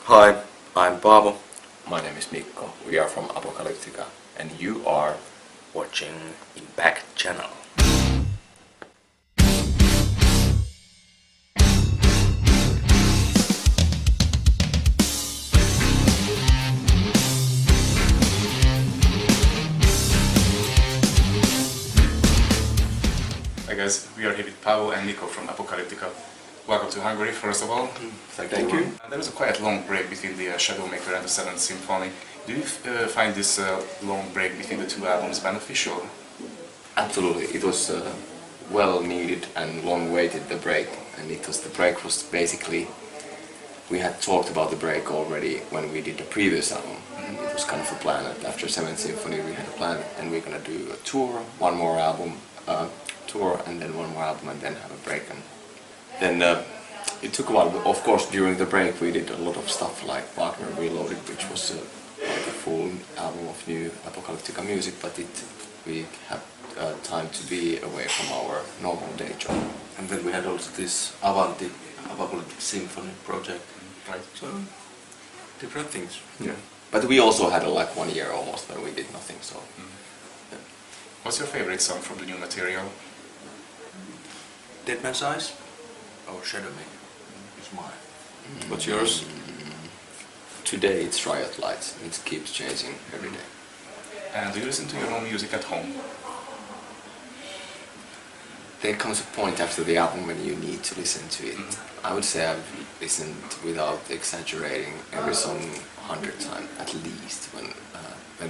Hi, I'm Paavo. My name is Mikko. We are from Apocalyptica, and you are Watching Impact Channel. Hi guys, we are here with Paavo and Mikko from Apocalyptica. Welcome to Hungary, first of all. Thank you. There was a quite long break between the Shadowmaker and the Seventh Symphony. Do you find this long break between the two albums beneficial? Absolutely. It was well needed and long waited, the break. And the break was basically, we had talked about the break already when we did the previous album. It was kind of a plan that after Seventh Symphony we had a plan and we're gonna do a tour, one more album, tour and then one more album and then have a break. And then it took a while. Of course, during the break we did a lot of stuff like Wagner Reloaded, which was like a full album of new Apocalyptica music, but we had time to be away from our normal day job. And then we had also this Apocalyptic Symphony project. Right. So, different things. Yeah. But we also had like 1 year almost when we did nothing, so... Yeah. What's your favorite song from the new material? Dead Man's Eyes or Shadowmaker is mine. What's yours? Today it's Riot Lights. It keeps changing every day. And do you listen to your own music at home? There comes a point after the album when you need to listen to it. I would say I've listened without exaggerating every song 100 times at least. When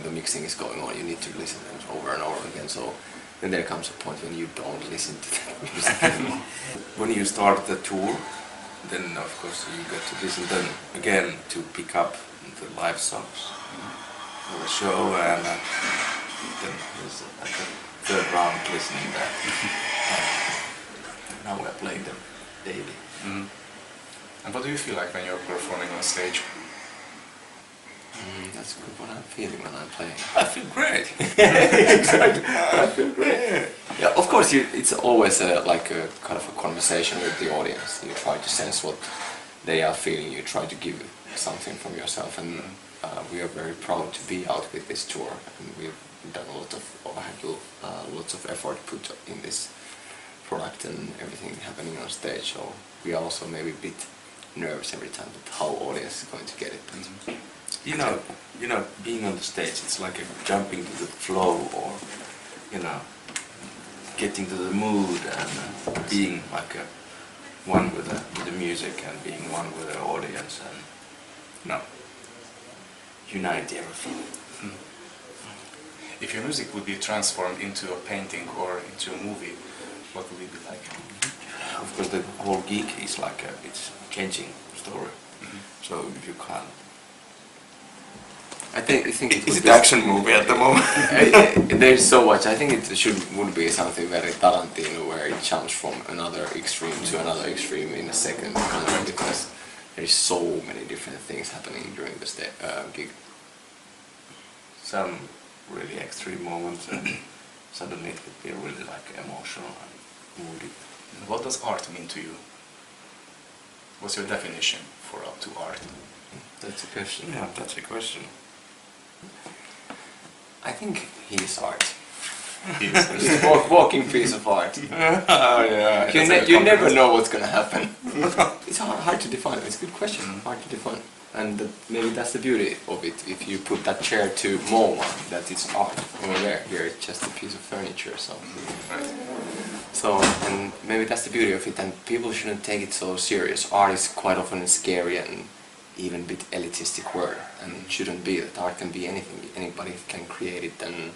the mixing is going on, you need to listen to it over and over again. So then there comes a point when you don't listen to that music anymore. When you start the tour, then of course you get to listen then again to pick up the live songs for the show, and then there's like a third round listening that. Now we're playing them daily. And what do you feel like when you're performing on stage? That's good what I'm feeling when I'm playing. I feel great. Exactly. I feel great. Yeah, of course it's always like a kind of a conversation with the audience. You try to sense what they are feeling. You try to give something from yourself, and we are very proud to be out with this tour. And we've done lots of effort put in this product and everything happening on stage. So we are also maybe a bit nervous every time that how audience is going to get it. But You know, being on the stage, it's like jumping to the flow, or getting to the mood and being like one with the music and being one with the audience, and unite everything. If your music would be transformed into a painting or into a movie, what would it be like? Of course, the whole gig is like it's changing story. So if you can't. I think it Is would it action movie at the moment? There's so much. I think it would be something very Tarantino, where it jumps from another extreme to another extreme in a second, because there's so many different things happening during the gig. Some really extreme moments, and suddenly it would be really like emotional and moody. What does art mean to you? What's your definition to art? That's a question. Yeah, that's a question. I think he is art. Yes. He's a walking piece of art. Oh yeah. You never know what's gonna happen. It's hard to define. It's a good question. Hard to define. And maybe that's the beauty of it. If you put that chair to MoMA, that it's art. Over there, here it's just a piece of furniture. So, Right. so and maybe that's the beauty of it. And people shouldn't take it so serious. Art is quite often a scary and even a bit elitistic word, and it shouldn't be. That art can be anything. Anybody can create it, and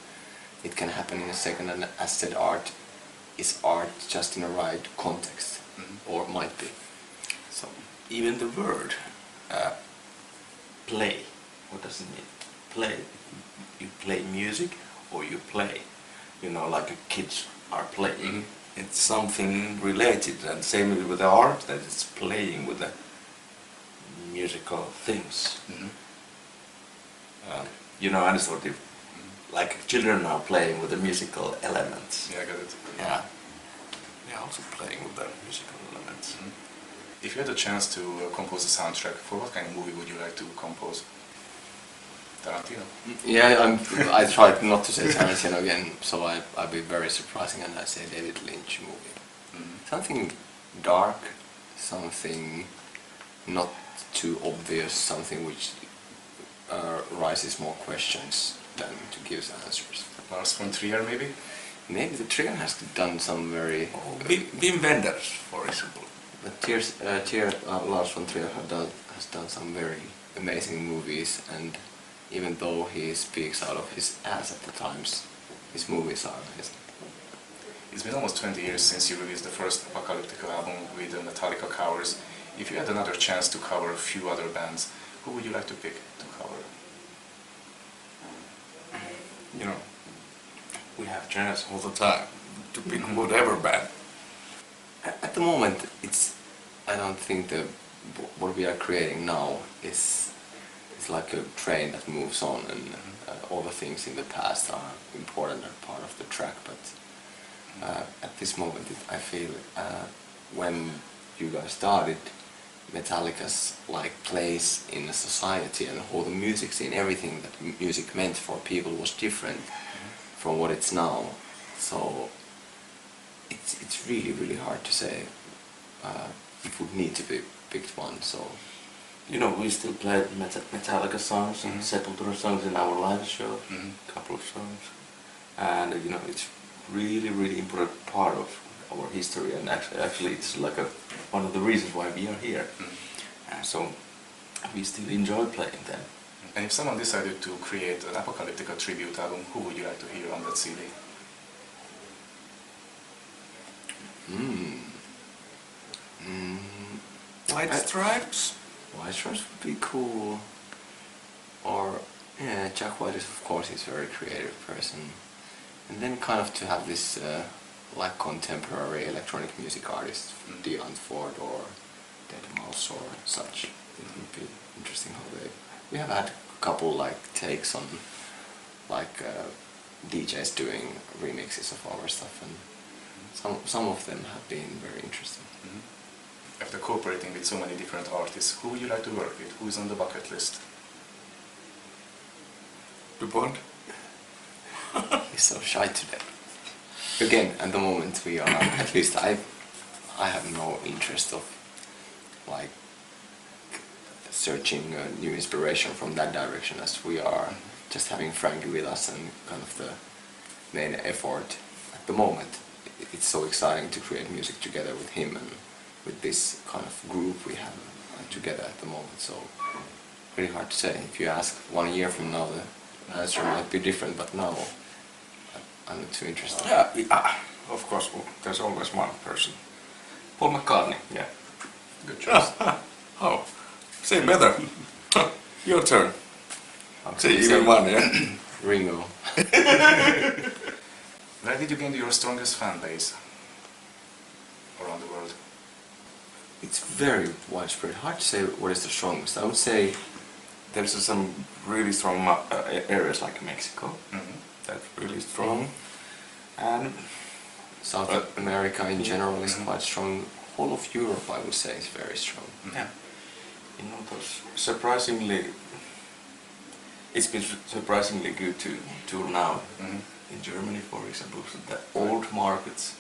it can happen in a second. And as said, art is art just in the right context, or might be. So Even the word play. What does it mean? Play. You play music, or you play. Like kids are playing. It's something related, and same with the art, that it's playing with the musical things. And sort of like children are playing with the musical elements. Yeah, I got it. Yeah, they're also playing with the musical elements. If you had a chance to compose a soundtrack, for what kind of movie would you like to compose? Tarantino? Yeah, I tried not to say Tarantino again, so I'd be very surprising and I'd say David Lynch movie. Something dark, something not too obvious, something which raises more questions than to give answers. Lars von Trier, maybe? Maybe the Trier has done some very... Wim Wenders, for example. But Lars von Trier has done some very amazing movies, and even though he speaks out of his ass at the times, his movies are amazing. It's been almost 20 years since you released the first Apocalyptica album with the Metallica covers. If you had another chance to cover a few other bands, who would you like to pick to cover? You know, we have chance all the time to pick whatever band. At the moment, I don't think what we are creating now is like a train that moves on, and all the things in the past are important and part of the track, but at this moment I feel when you guys started, Metallica's like place in a society and all the music scene, everything that music meant for people was different from what it's now. So it's really hard to say. It would need to be picked one. So You know, we still played Metallica songs and Sepultura songs in our live show, couple of songs, and you know, it's really important part of our history, and actually it's like one of the reasons why we are here. So we still enjoy playing them. And if someone decided to create an Apocalyptica tribute album, who would you like to hear on that CD? White Stripes? White Stripes would be cool. Or yeah, Jack White is of course he's a very creative person. And then kind of to have this like contemporary electronic music artists, Dion Ford or Deadmau5 or such. It would be interesting how we have had a couple like takes on like DJs doing remixes of our stuff, and some of them have been very interesting. After cooperating with so many different artists, who would you like to work with? Who is on the bucket list? DuPont? He's so shy today. Again, at the moment we are, at least I have no interest of like searching new inspiration from that direction, as we are just having Frankie with us and kind of the main effort at the moment. It's so exciting to create music together with him and with this kind of group we have together at the moment, so really hard to say. If you ask 1 year from now, the answer might be different, but now I'm not too interested. Yeah, of course, there's always one person. Paul McCartney, yeah. Good choice. Oh, say better. Your turn. Say Say even one, yeah? Ringo. Where did you gain your strongest fan base around the world? It's very widespread. Hard to say what is the strongest. I would say There's some really strong areas like Mexico. That's really strong. And South America in general is quite strong. Whole of Europe, I would say, is very strong. yeah, you know, those surprisingly, it's been surprisingly good to tour now in Germany, for example. So the old markets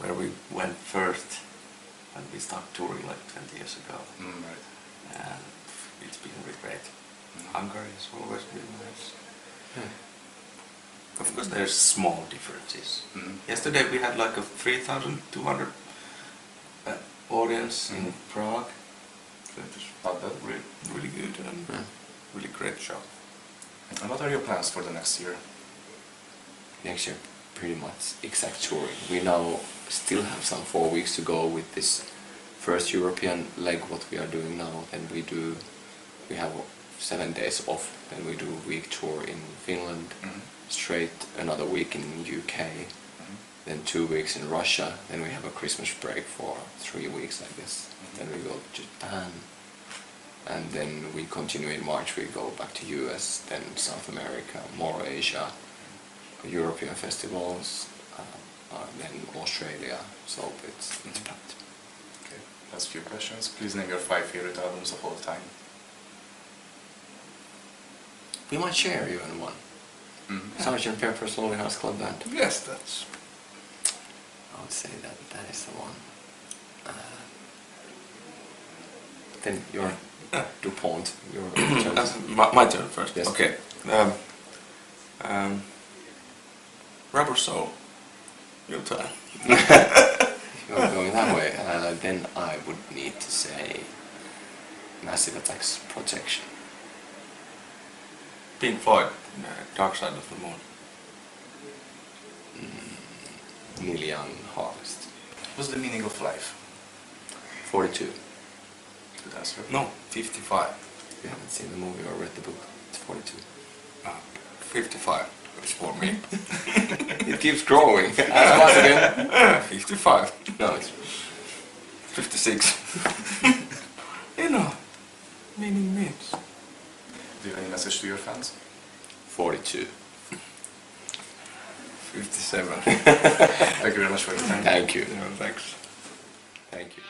where we went first when we started touring like 20 years ago. Right. And it's been really great. Hungary has always been nice. Of course there's small differences. Yesterday we had like a 3,200 audience in Prague. So it was not that really good and really great show. And what are your plans for the next year? Next year, pretty much exact touring. We now still have some 4 weeks to go with this first European leg, what we are doing now. Then we have 7 days off, then we do a week tour in Finland, straight another week in UK, then 2 weeks in Russia, then we have a Christmas break for 3 weeks, I guess. Then we go to Japan, and then we continue in March, we go back to US, then South America, more Asia, European festivals, then Australia, so it's packed. Okay. Last few questions. Please name your 5 favorite albums of all time. We might share even one. Sgt. Pepper's Lonely Hearts Club Band. Yes, that's... I would say that that is the one. Then your DuPont, your choice. my turn first. Yes. Okay. Rubber Soul. Your turn. You're going that way. Then I would need to say Massive Attack's Protection. Pink Floyd, Dark Side of the Moon. Neil Young, Harvest. What's the meaning of life? 42. Good answer. No, 55. You haven't seen the movie or read the book. It's 42. 55 is for me. It keeps growing. Ask once again. 55. No, it's 56. You know, meaning means. Do you have any message to your fans? 42. 57. Thank you very much for your time. Thank you. Thanks. Thank you.